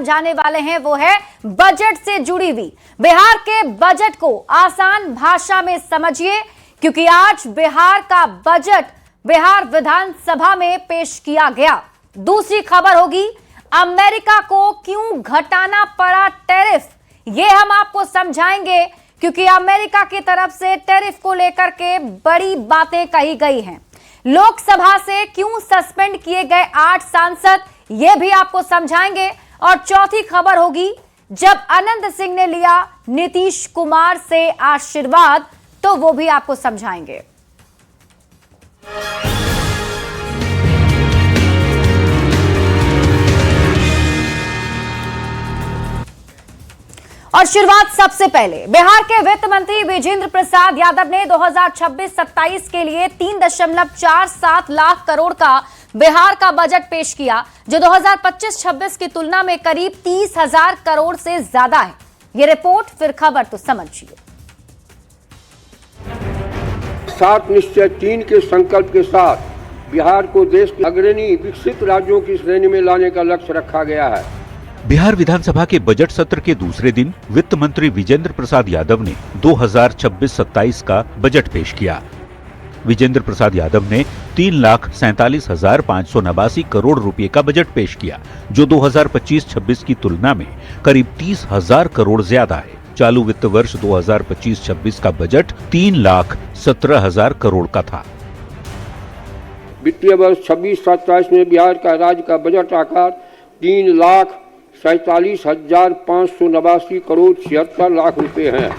समझाने वाले हैं वो है बजट से जुड़ी हुई। बिहार के बजट को आसान भाषा में समझिए, क्योंकि आज बिहार का बजट बिहार विधानसभा में पेश किया गया। दूसरी खबर होगी अमेरिका को क्यों घटाना पड़ा टैरिफ, ये हम आपको समझाएंगे, क्योंकि अमेरिका की तरफ से टैरिफ को लेकर के बड़ी बातें कही गई हैं। लोकसभा से क्यों सस्पेंड किए गए 8 सांसद, यह भी आपको समझाएंगे। और चौथी खबर होगी जब अनंत सिंह ने लिया नीतीश कुमार से आशीर्वाद, तो वो भी आपको समझाएंगे। और शुरुआत सबसे पहले बिहार के वित्त मंत्री विजेंद्र प्रसाद यादव ने 2026-27 के लिए 3.47 लाख करोड़ का बिहार का बजट पेश किया, जो 2025-26 की तुलना में करीब 30,000 करोड़ से ज्यादा है। ये रिपोर्ट फिर खबर तो समझिए। 7 निश्चय 3 के संकल्प के साथ बिहार को देश के अग्रणी विकसित राज्यों की श्रेणी में लाने का लक्ष्य रखा गया है। बिहार विधानसभा के बजट सत्र के दूसरे दिन वित्त मंत्री विजेंद्र प्रसाद यादव ने 2026-27 का बजट पेश किया। विजेंद्र प्रसाद यादव ने 3,47,589 करोड़ रुपए का बजट पेश किया, जो 2025-26 की तुलना में करीब 30,000 करोड़ ज्यादा है। चालू वित्त वर्ष 2025-26 का बजट 3,17,000 करोड़ का था। वित्तीय वर्ष 26-27 में बिहार का राज्य का बजट आकार 3,47,589 करोड़ 76 लाख रुपए हैं।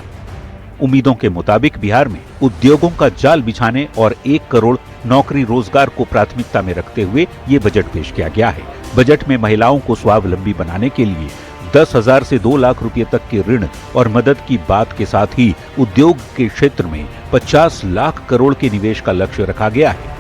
उम्मीदों के मुताबिक बिहार में उद्योगों का जाल बिछाने और 1 करोड़ नौकरी रोजगार को प्राथमिकता में रखते हुए ये बजट पेश किया गया है। बजट में महिलाओं को स्वावलंबी बनाने के लिए 10,000 से 2 लाख रुपए तक के ऋण और मदद की बात के साथ ही उद्योग के क्षेत्र में 50 लाख करोड़ के निवेश का लक्ष्य रखा गया है।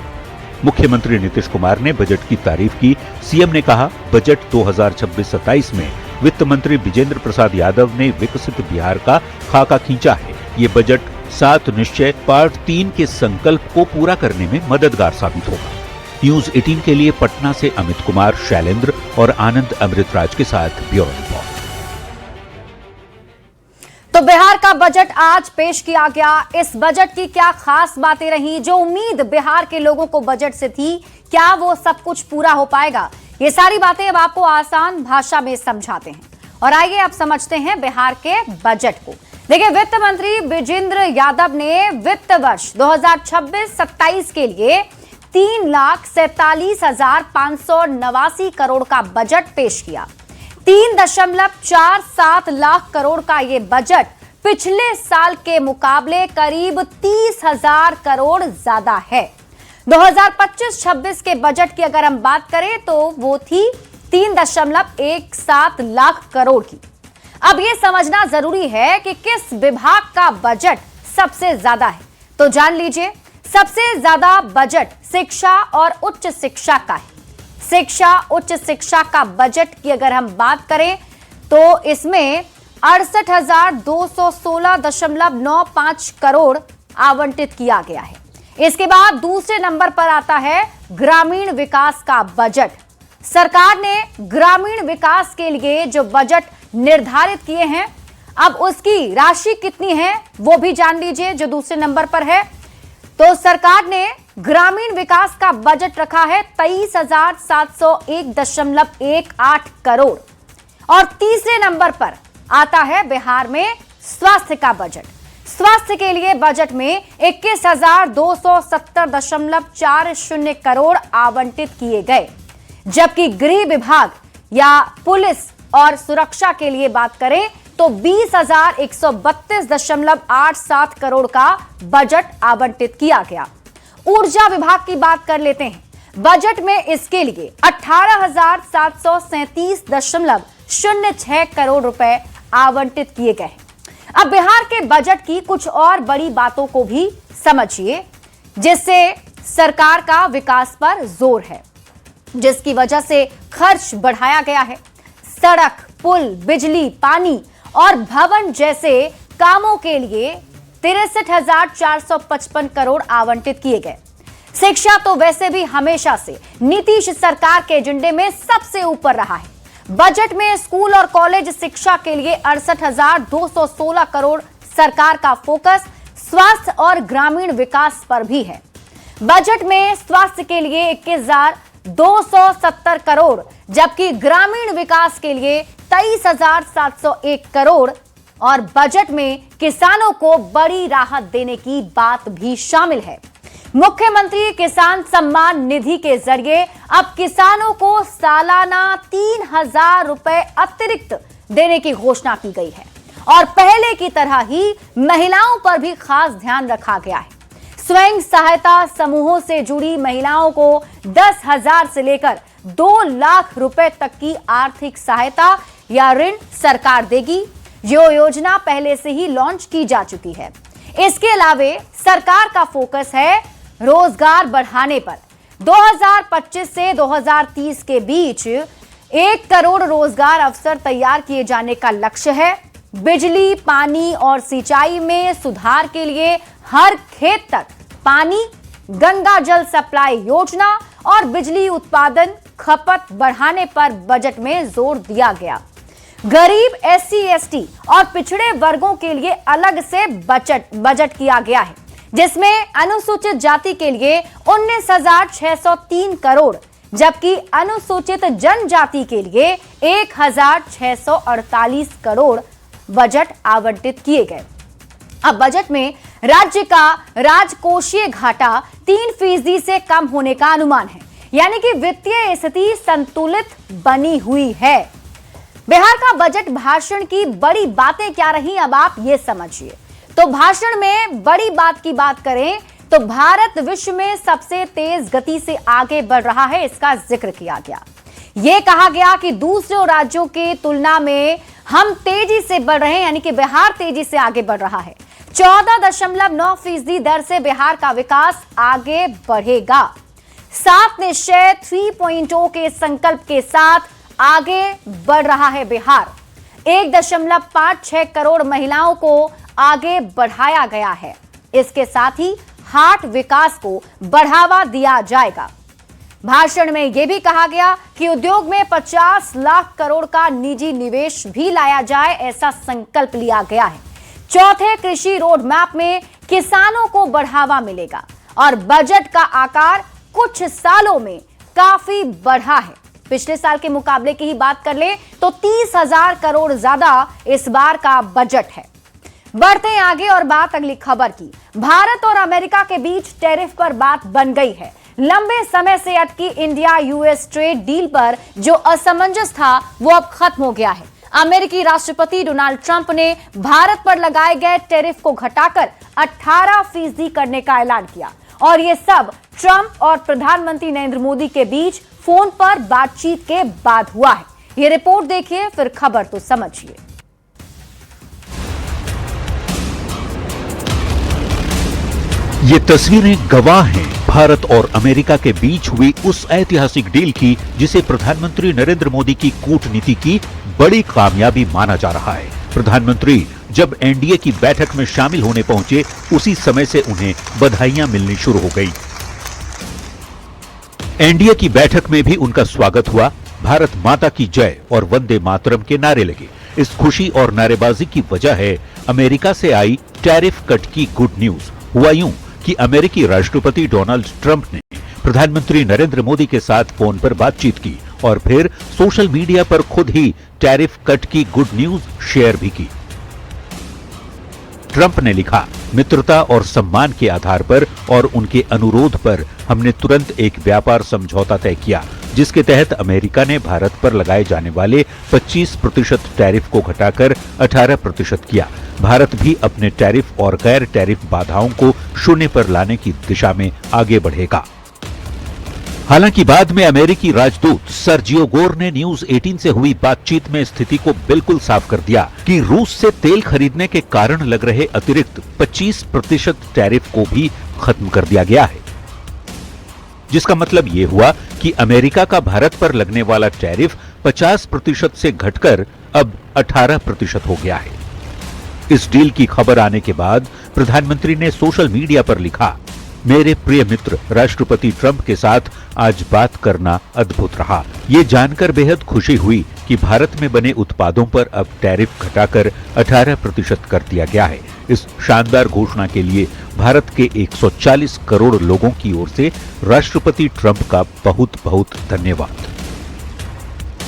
मुख्यमंत्री नीतीश कुमार ने बजट की तारीफ की। सीएम ने कहा, बजट 2026-27 में वित्त मंत्री विजेंद्र प्रसाद यादव ने विकसित बिहार का खाका खींचा है। ये बजट 7 निश्चय पार्ट 3 के संकल्प को पूरा करने में मददगार साबित होगा। न्यूज 18 के लिए पटना से अमित कुमार, शैलेंद्र और आनंद अमृतराज के साथ ब्यूरो रिपोर्ट। तो बिहार का बजट आज पेश किया गया। इस बजट की क्या खास बातें रही, जो उम्मीद बिहार के लोगों को बजट से थी, क्या वो सब कुछ पूरा हो पाएगा? ये सारी बातें अब आपको आसान भाषा में समझाते हैं। और आइए अब समझते हैं बिहार के बजट को। देखिए, वित्त मंत्री विजेंद्र यादव ने वित्त वर्ष 2026-27 के लिए 3,47,589 करोड़ का बजट पेश किया। 3.47 लाख करोड़ का ये बजट पिछले साल के मुकाबले करीब 30,000 करोड़ ज्यादा है। 2025-26 के बजट की अगर हम बात करें तो वो थी 3.17 लाख करोड़ की। अब ये समझना जरूरी है कि किस विभाग का बजट सबसे ज्यादा है, तो जान लीजिए। सबसे ज्यादा बजट शिक्षा और उच्च शिक्षा का है। शिक्षा उच्च शिक्षा का बजट की अगर हम बात करें तो इसमें 68,216.95 करोड़ आवंटित किया गया है। इसके बाद दूसरे नंबर पर आता है ग्रामीण विकास का बजट। सरकार ने ग्रामीण विकास के लिए जो बजट निर्धारित किए हैं, अब उसकी राशि कितनी है वो भी जान लीजिए, जो दूसरे नंबर पर है। तो सरकार ने ग्रामीण विकास का बजट रखा है 23,701.18 करोड़। और तीसरे नंबर पर आता है बिहार में स्वास्थ्य का बजट। स्वास्थ्य के लिए बजट में 21,270.40 करोड़ आवंटित किए गए, जबकि गृह विभाग या पुलिस और सुरक्षा के लिए बात करें तो 20,132.87 करोड़ का बजट आवंटित किया गया। ऊर्जा विभाग की बात कर लेते हैं। बजट में इसके लिए 18,737.06 करोड़ रुपए आवंटित किए गए। अब बिहार के बजट की कुछ और बड़ी बातों को भी समझिए, जिससे सरकार का विकास पर जोर है, जिसकी वजह से खर्च बढ़ाया गया है। सड़क, पुल, बिजली, पानी और भवन जैसे कामों के लिए 63,455 करोड़ आवंटित किए गए। शिक्षा तो वैसे भी हमेशा से नीतीश सरकार के एजेंडे में सबसे ऊपर रहा है। बजट में स्कूल और कॉलेज शिक्षा के लिए 68,216 करोड़ सरकार का फोकस स्वास्थ्य और ग्रामीण विकास पर भी है। बजट में स्वास्थ्य के लिए 21,270 करोड़, जबकि ग्रामीण विकास के लिए 23,701 करोड़ और बजट में किसानों को बड़ी राहत देने की बात भी शामिल है। मुख्यमंत्री किसान सम्मान निधि के जरिए अब किसानों को सालाना 3,000 रुपए अतिरिक्त देने की घोषणा की गई है और पहले की तरह ही महिलाओं पर भी खास ध्यान रखा गया है। स्वयं सहायता समूहों से जुड़ी महिलाओं को 10,000 से लेकर 2 लाख रुपए तक की आर्थिक सहायता या ऋण सरकार देगी, जो योजना पहले से ही लॉन्च की जा चुकी है। इसके अलावा सरकार का फोकस है रोजगार बढ़ाने पर। 2025 से 2030 के बीच 1 करोड़ रोजगार अवसर तैयार किए जाने का लक्ष्य है। बिजली, पानी और सिंचाई में सुधार के लिए हर खेत तक पानी, गंगा जल सप्लाई योजना और बिजली उत्पादन खपत बढ़ाने पर बजट में जोर दिया गया। गरीब, SC, ST और पिछड़े वर्गों के लिए अलग से बजट किया गया है, जिसमें अनुसूचित जाति के लिए 19,603 करोड़, जबकि अनुसूचित जनजाति के लिए 1,648 करोड़ बजट आवंटित किए गए। अब बजट में राज्य का राजकोषीय घाटा 3% से कम होने का अनुमान है, यानी कि वित्तीय स्थिति संतुलित बनी हुई है। बिहार का बजट भाषण की बड़ी बातें क्या रही, अब आप ये समझिए। तो भाषण में बड़ी बात की बात करें तो भारत विश्व में सबसे तेज गति से आगे बढ़ रहा है, इसका जिक्र किया गया। यह कहा गया कि दूसरे राज्यों की तुलना में हम तेजी से बढ़ रहे हैं, यानी कि बिहार तेजी से आगे बढ़ रहा है। 14.9% दर से बिहार का विकास आगे बढ़ेगा। 7 निश्चय 3.0 के संकल्प के साथ आगे बढ़ रहा है बिहार। 1.56 करोड़ महिलाओं को आगे बढ़ाया गया है। इसके साथ ही हाट विकास को बढ़ावा दिया जाएगा। भाषण में यह भी कहा गया कि उद्योग में 50 लाख करोड़ का निजी निवेश भी लाया जाए, ऐसा संकल्प लिया गया है। चौथे कृषि रोड मैप में किसानों को बढ़ावा मिलेगा और बजट का आकार कुछ सालों में काफी बढ़ा है। पिछले साल के मुकाबले की ही बात कर ले तो 30,000 करोड़ ज्यादा इस बार का बजट है। बढ़ते हैं आगे और बात अगली खबर की। भारत और अमेरिका के बीच टैरिफ पर बात बन गई है। लंबे समय से अटकी इंडिया US ट्रेड डील पर जो असमंजस था वो अब खत्म हो गया है। अमेरिकी राष्ट्रपति डोनाल्ड ट्रंप ने भारत पर लगाए गए टैरिफ को घटाकर 18% करने का ऐलान किया और ये सब ट्रंप और प्रधानमंत्री नरेंद्र मोदी के बीच फोन पर बातचीत के बाद हुआ है। ये रिपोर्ट देखिए, फिर खबर तो समझिए। ये तस्वीरें गवाह हैं भारत और अमेरिका के बीच हुई उस ऐतिहासिक डील की जिसे प्रधानमंत्री नरेंद्र मोदी की कूटनीति की बड़ी कामयाबी माना जा रहा है। प्रधानमंत्री जब NDA की बैठक में शामिल होने पहुंचे, उसी समय से उन्हें बधाइयां मिलनी शुरू हो गई। NDA की बैठक में भी उनका स्वागत हुआ। भारत माता की जय और वंदे मातरम के नारे लगे। इस खुशी और नारेबाजी की वजह है अमेरिका से आई टैरिफ कट की गुड न्यूज। हुआ यूं कि अमेरिकी राष्ट्रपति डोनाल्ड ट्रंप ने प्रधानमंत्री नरेंद्र मोदी के साथ फोन पर बातचीत की और फिर सोशल मीडिया पर खुद ही टैरिफ कट की गुड न्यूज शेयर भी की। ट्रंप ने लिखा, मित्रता और सम्मान के आधार पर और उनके अनुरोध पर हमने तुरंत एक व्यापार समझौता तय किया, जिसके तहत अमेरिका ने भारत पर लगाए जाने वाले 25% टैरिफ को घटाकर 18% किया। भारत भी अपने टैरिफ और गैर टैरिफ बाधाओं को शून्य पर लाने की दिशा में आगे बढ़ेगा। हालांकि बाद में अमेरिकी राजदूत सर्जियो गोर ने न्यूज 18 से हुई बातचीत में स्थिति को बिल्कुल साफ कर दिया कि रूस से तेल खरीदने के कारण लग रहे अतिरिक्त 25% टैरिफ को भी खत्म कर दिया गया है, जिसका मतलब ये हुआ कि अमेरिका का भारत पर लगने वाला टैरिफ 50% से घटकर अब 18% हो गया है। इस डील की खबर आने के बाद प्रधानमंत्री ने सोशल मीडिया पर लिखा, मेरे प्रिय मित्र राष्ट्रपति ट्रंप के साथ आज बात करना अद्भुत रहा। ये जानकर बेहद खुशी हुई कि कि भारत में बने उत्पादों पर अब टैरिफ घटाकर 18% कर दिया गया है। इस शानदार घोषणा के लिए भारत के 140 करोड़ लोगों की ओर से राष्ट्रपति ट्रंप का बहुत बहुत धन्यवाद।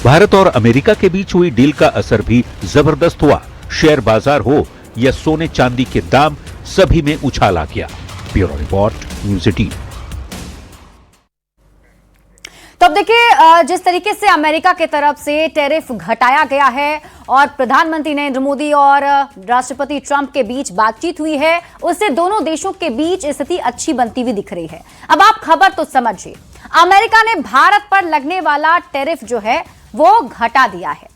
भारत और अमेरिका के बीच हुई डील का असर भी जबरदस्त हुआ। शेयर बाजार हो या सोने चांदी के दाम, सभी में उछाल आ गया। Bureau report, news 18। तो अब देखिए, जिस तरीके से अमेरिका की तरफ से टैरिफ घटाया गया है और प्रधानमंत्री नरेंद्र मोदी और राष्ट्रपति ट्रंप के बीच बातचीत हुई है, उससे दोनों देशों के बीच स्थिति अच्छी बनती हुई दिख रही है। अब आप खबर तो समझिए, अमेरिका ने भारत पर लगने वाला टैरिफ जो है वो घटा दिया है।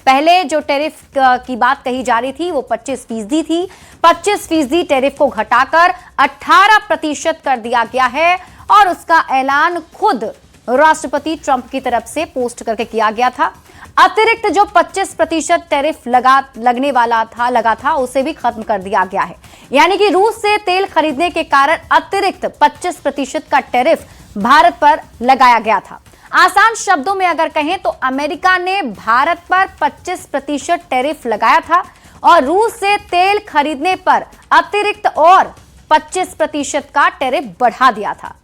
पहले जो टैरिफ की बात कही जा रही थी वो 25% थी। 25% टैरिफ को घटाकर 18% कर दिया गया है और उसका ऐलान खुद राष्ट्रपति ट्रंप की तरफ से पोस्ट करके किया गया था। अतिरिक्त जो 25% टैरिफ लगने वाला लगा था उसे भी खत्म कर दिया गया है। यानी कि रूस से तेल खरीदने के कारण अतिरिक्त 25% का टैरिफ भारत पर लगाया गया था। आसान शब्दों में अगर कहें तो अमेरिका ने भारत पर 25% टैरिफ लगाया था और रूस से तेल खरीदने पर अतिरिक्त और 25% का टैरिफ बढ़ा दिया था।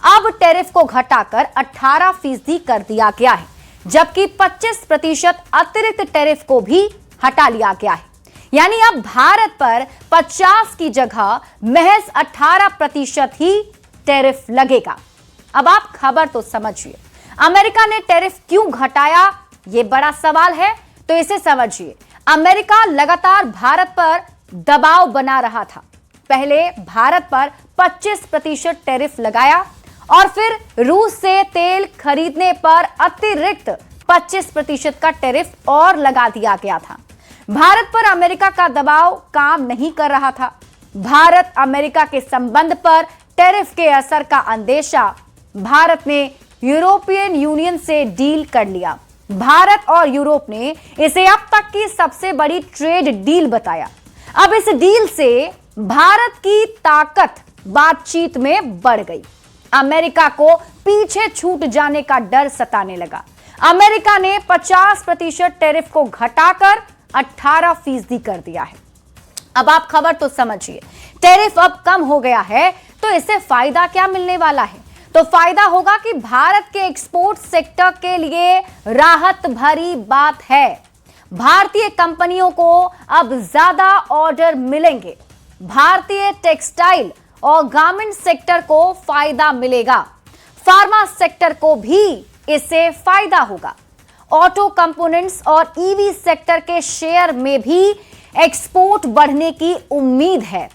अब टैरिफ को घटाकर 18% कर दिया गया है, जबकि 25% अतिरिक्त टैरिफ को भी हटा लिया गया है। यानी अब भारत पर 50 की जगह महज 18% ही टैरिफ लगेगा। अब आप खबर तो समझिए, अमेरिका ने टैरिफ क्यों घटाया, यह बड़ा सवाल है। तो इसे समझिए, अमेरिका लगातार भारत पर दबाव बना रहा था। पहले भारत पर 25% टैरिफ लगाया और फिर रूस से तेल खरीदने पर अतिरिक्त 25% का टैरिफ और लगा दिया गया था। भारत पर अमेरिका का दबाव काम नहीं कर रहा था। भारत अमेरिका के संबंध पर टैरिफ के असर का अंदेशा भारत ने यूरोपियन यूनियन से डील कर लिया। भारत और यूरोप ने इसे अब तक की सबसे बड़ी ट्रेड डील बताया। अब इस डील से भारत की ताकत बातचीत में बढ़ गई। अमेरिका को पीछे छूट जाने का डर सताने लगा। अमेरिका ने 50% टैरिफ को घटाकर 18% कर दिया है। अब आप खबर तो समझिए, टैरिफ अब कम हो गया है तो इससे फायदा क्या मिलने वाला है? तो फायदा होगा कि भारत के एक्सपोर्ट सेक्टर के लिए राहत भरी बात है। भारतीय कंपनियों को अब ज्यादा ऑर्डर मिलेंगे। भारतीय टेक्सटाइल और गारमेंट सेक्टर को फायदा मिलेगा। फार्मा सेक्टर को भी इससे फायदा होगा। ऑटो कंपोनेंट्स और ईवी सेक्टर के शेयर में भी एक्सपोर्ट बढ़ने की उम्मीद है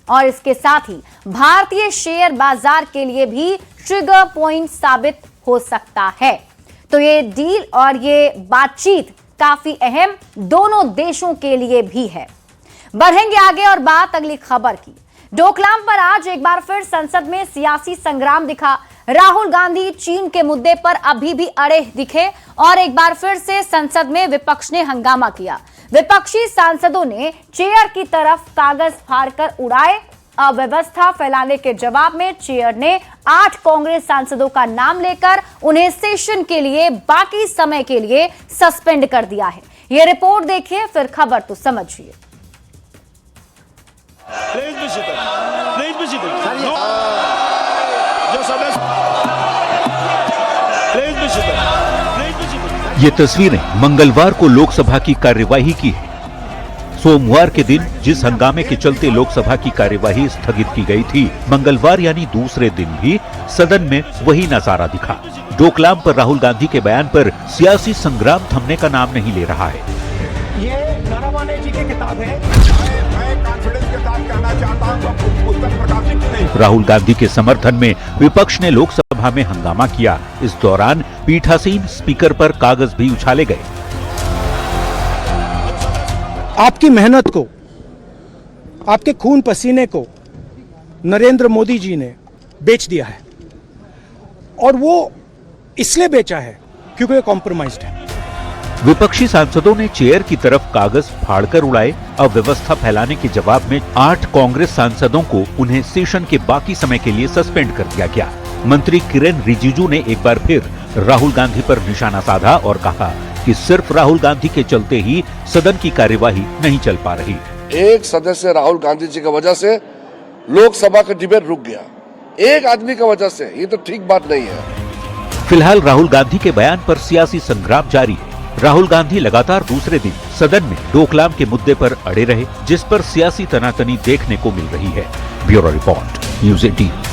और इसके साथ ही भारतीय शेयर बाजार के लिए भी ट्रिगर पॉइंट साबित हो सकता है। तो ये डील और ये बातचीत काफी अहम दोनों देशों के लिए भी है। बढ़ेंगे आगे और बात अगली खबर की। डोकलाम पर आज एक बार फिर संसद में सियासी संग्राम दिखा। राहुल गांधी चीन के मुद्दे पर अभी भी अड़े दिखे और एक बार फिर से संसद में विपक्ष ने हंगामा किया। विपक्षी सांसदों ने चेयर की तरफ कागज फाड़कर उड़ाए। अव्यवस्था फैलाने के जवाब में चेयर ने 8 कांग्रेस सांसदों का नाम लेकर उन्हें सेशन के लिए बाकी समय के लिए सस्पेंड कर दिया है। यह रिपोर्ट देखिए, फिर खबर तो समझिए। ये तस्वीरें मंगलवार को लोकसभा की कार्यवाही की है। सोमवार के दिन जिस हंगामे के चलते लोकसभा की कार्यवाही स्थगित की गई थी, मंगलवार यानी दूसरे दिन भी सदन में वही नजारा दिखा। डोकलाम पर राहुल गांधी के बयान पर सियासी संग्राम थमने का नाम नहीं ले रहा है। ये नारावाने जी की किताब है। मैं कॉन्फिडेंस के साथ कहना चाहता हूं, पुस्तक प्रकाशित नहीं। राहुल गांधी के समर्थन में विपक्ष ने लोकसभा में हंगामा किया। इस दौरान पीठासीन स्पीकर पर कागज भी उछाले गए। आपकी मेहनत को, आपके खून पसीने को नरेंद्र मोदी जी ने बेच दिया है और वो इसलिए बेचा है क्योंकि ये कॉम्प्रोमाइज्ड है। विपक्षी सांसदों ने चेयर की तरफ कागज फाड़कर उड़ाए। अव्यवस्था फैलाने के जवाब में 8 कांग्रेस सांसदों को उन्हें सेशन के बाकी समय के लिए सस्पेंड कर दिया गया। मंत्री किरेन रिजिजू ने एक बार फिर राहुल गांधी पर निशाना साधा और कहा कि सिर्फ राहुल गांधी के चलते ही सदन की कार्यवाही नहीं चल पा रही। एक सदस्य राहुल गांधी जी की वजह से लोकसभा का डिबेट रुक गया, एक आदमी की वजह से। ये तो ठीक बात नहीं है। फिलहाल राहुल गांधी के बयान पर सियासी संग्राम जारी है। राहुल गांधी लगातार दूसरे दिन सदन में डोकलाम के मुद्दे पर अड़े रहे, जिस पर सियासी तनातनी देखने को मिल रही है। Bureau report, news 18।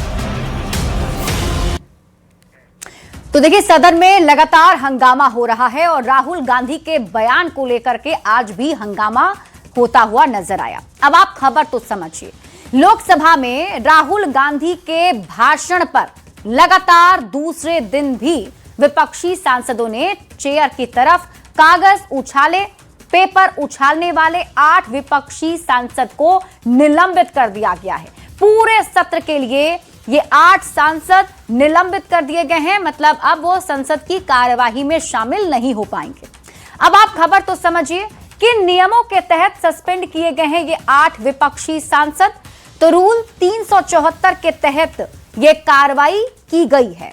तो देखिए, सदन में लगातार हंगामा हो रहा है और राहुल गांधी के बयान को लेकर के आज भी हंगामा होता हुआ नजर आया। अब आप खबर तो समझिए, लोकसभा में राहुल गांधी के भाषण पर लगातार दूसरे दिन भी विपक्षी सांसदों ने चेयर की तरफ कागज उछाले। पेपर उछालने वाले 8 विपक्षी सांसद को निलंबित कर दिया गया है। पूरे सत्र के लिए ये 8 सांसद निलंबित कर दिए गए हैं, मतलब अब वो संसद की कार्यवाही में शामिल नहीं हो पाएंगे। अब आप खबर तो समझिए, किन नियमों के तहत सस्पेंड किए गए हैं ये 8 विपक्षी सांसद। तो रूल 374 के तहत ये कार्रवाई की गई है,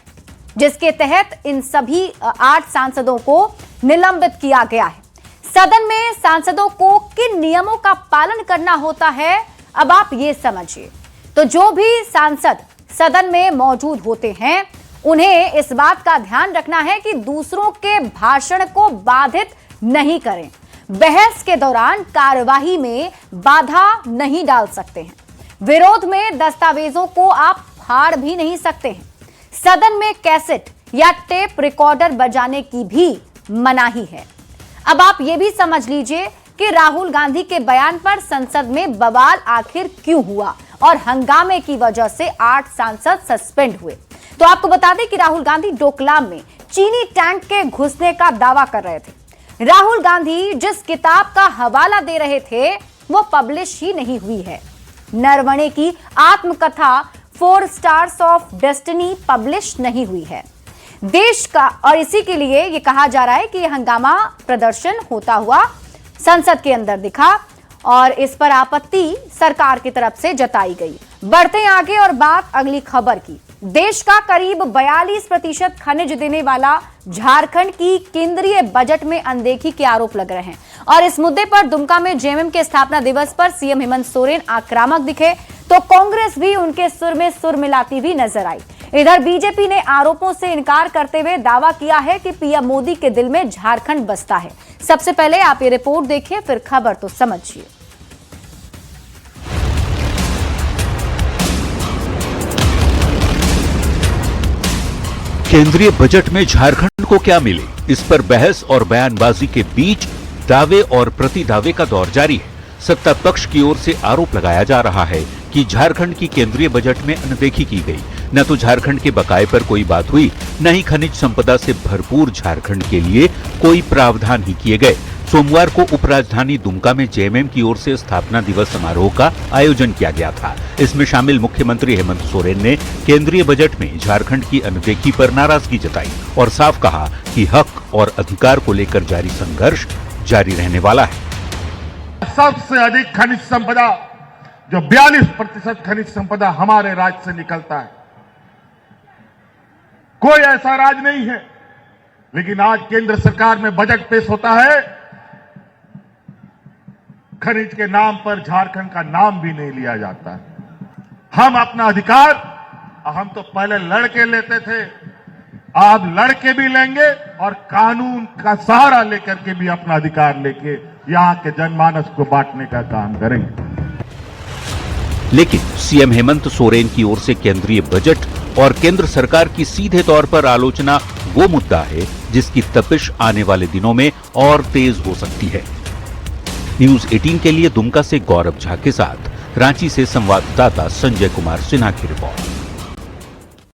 जिसके तहत इन सभी 8 सांसदों को निलंबित किया गया है। सदन में सांसदों को किन नियमों का पालन करना होता है, अब आप ये समझिए। तो जो भी सांसद सदन में मौजूद होते हैं, उन्हें इस बात का ध्यान रखना है कि दूसरों के भाषण को बाधित नहीं करें। बहस के दौरान कार्यवाही में बाधा नहीं डाल सकते हैं। विरोध में दस्तावेजों को आप फाड़ भी नहीं सकते हैं। सदन में कैसेट या टेप रिकॉर्डर बजाने की भी मनाही है। अब आप ये भी समझ लीजिए कि राहुल गांधी के बयान पर संसद में बवाल आखिर क्यों हुआ और हंगामे की वजह से 8 सांसद सस्पेंड हुए। तो आपको बता दें कि राहुल गांधी डोकलाम में चीनी टैंक के घुसने का दावा कर रहे थे। राहुल गांधी जिस किताब का हवाला दे रहे थे वो पब्लिश ही नहीं हुई है। नरवणे की आत्मकथा 4 स्टार्स ऑफ डेस्टिनी पब्लिश नहीं हुई है देश का, और इसी के लिए ये कहा जा रहा है कि हंगामा प्रदर्शन होता हुआ संसद के अंदर दिखा और इस पर आपत्ति सरकार की तरफ से जताई गई। बढ़ते हैं आगे और बात अगली खबर की। देश का करीब 42% खनिज देने वाला झारखंड की केंद्रीय बजट में अनदेखी के आरोप लग रहे हैं और इस मुद्दे पर दुमका में जेएमएम के स्थापना दिवस पर सीएम हेमंत सोरेन आक्रामक दिखे तो कांग्रेस भी उनके सुर में सुर मिलाती हुई नजर आई। इधर बीजेपी ने आरोपों से इनकार करते हुए दावा किया है कि पीएम मोदी के दिल में झारखंड बसता है। सबसे पहले आप ये रिपोर्ट देखिए, फिर खबर तो समझिए। केंद्रीय बजट में झारखंड को क्या मिले, इस पर बहस और बयानबाजी के बीच दावे और प्रति दावे का दौर जारी है। सत्ता पक्ष की ओर से आरोप लगाया जा रहा है कि झारखंड की केंद्रीय बजट में अनदेखी की गई। न तो झारखंड के बकाये पर कोई बात हुई, न ही खनिज संपदा से भरपूर झारखंड के लिए कोई प्रावधान ही किए गए। सोमवार को उपराजधानी दुमका में जेएमएम की ओर से स्थापना दिवस समारोह का आयोजन किया गया था। इसमें शामिल मुख्यमंत्री हेमंत सोरेन ने केंद्रीय बजट में झारखंड की अनदेखी पर नाराजगी जताई और साफ कहा कि हक और अधिकार को लेकर जारी संघर्ष जारी रहने वाला है। सबसे अधिक खनिज संपदा, जो 42% खनिज संपदा हमारे राज्य से निकलता है, कोई ऐसा राज्य नहीं है। लेकिन आज केंद्र सरकार में बजट पेश होता है, खनिज के नाम पर झारखंड का नाम भी नहीं लिया जाता है। हम अपना अधिकार, हम तो पहले लड़के लेते थे, आप लड़के भी लेंगे और कानून का सहारा लेकर के भी अपना अधिकार लेके यहां के जनमानस को बांटने का काम करेंगे। लेकिन सीएम हेमंत सोरेन की ओर से केंद्रीय बजट और केंद्र सरकार की सीधे तौर पर आलोचना वो मुद्दा है जिसकी तपिश आने वाले दिनों में और तेज हो सकती है। न्यूज़ 18 के लिए दुमका से गौरव झा के साथ रांची से संवाददाता संजय कुमार सिन्हा की रिपोर्ट।